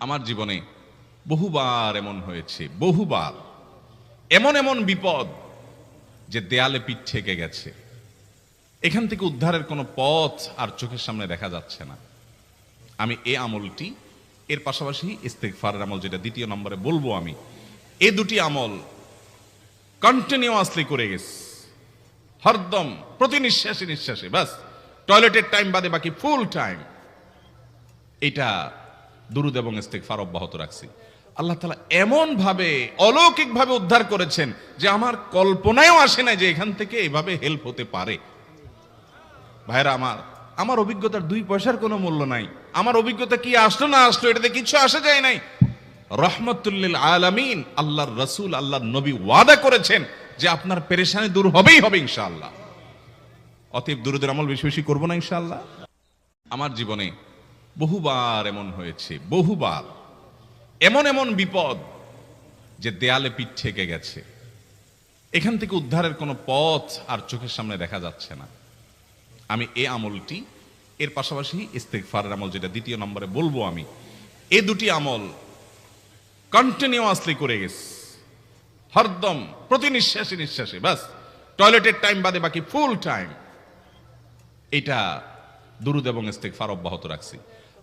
আমার জীবনে বহুবার এমন হয়েছে, বহুবার এমন এমন বিপদ যে দেয়ালে পিঠ ঠেকে গেছে, এখান থেকে উদ্ধারের কোনো পথ আর চোখের সামনে দেখা যাচ্ছে না। আমি এই আমলটি, এর পাশাপাশি ইস্তেগফারের আমল, যেটা দ্বিতীয় নম্বরে বলবো আমি, এই দুটি আমল কন্টিনিউয়াসলি করে গেছি, হরদম প্রতি নিঃশ্বাসে নিঃশ্বাসে, বাস টয়লেটের টাইম বাদে বাকি ফুল টাইম এটা দুরুদ এবং ইস্তেগফার অব্যাহত রাখছি। আল্লাহ তাআলা এমন ভাবে অলৌকিক ভাবে উদ্ধার করেছেন যে আমার কল্পনায়ও আসে না যে এখান থেকে এভাবে হেল্প হতে পারে। ভাইরা আমার অভিজ্ঞতার 2 পয়সার কোনো মূল্য নাই। আমার অভিজ্ঞতা কি আসলো না আসলো এটাতে কিছু আসা যায় নাই। রহমতুল লিল আলামিন আল্লাহর রাসূল, আল্লাহর নবী ওয়াদা করেছেন যে আপনার পেরেশানি দূর হবেই হবে ইনশাআল্লাহ। অতএব দুরুদের আমল বেশি বেশি করব না ইনশাআল্লাহ। আমার জীবনে বহুবার এমন হয়েছে, বহুবার এমন এমন বিপদ যে দেয়ালে পিঠ ঠেকে গেছে, এখান থেকে উদ্ধারের কোনো পথ আর চোখের সামনে দেখা যাচ্ছে না। আমি এই আমলটি, এর পাশাপাশি ইস্তেগফারের আমল, যেটা দ্বিতীয় নম্বরে বলবো আমি, এই দুটি আমল কন্টিনিউয়াসলি করে গেছি, হরদম প্রতি নিঃশ্বাসে নিঃশ্বাসে, বাস টয়লেটের টাইম বাদে বাকি ফুল টাইম এটা দুরুদ এবং ইস্তেগফার অব্যাহত রাখছি।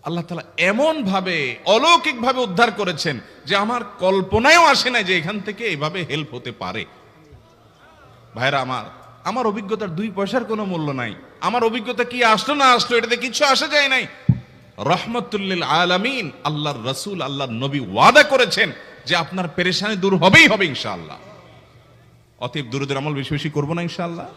আল্লাহ তাআলা এমন ভাবে অলৌকিক ভাবে উদ্ধার করেছেন যে আমার কল্পনায়ও আসে না যে এখান থেকে এভাবে হেল্প হতে পারে। ভাইরা আমার অভিজ্ঞতার 2 পয়সার কোনো মূল্য নাই। আমার অভিজ্ঞতা কি আসলো না আসলো এটাতে কিছু আসা যায় নাই। রহমতুল লিল আলামিন আল্লাহর রাসূল, আল্লাহর নবী ওয়াদা করেছেন যে আপনার পেরেশানি দূর হবেই হবে ইনশাআল্লাহ। অতএব দুরুদের আমল বেশি বেশি করব না ইনশাআল্লাহ।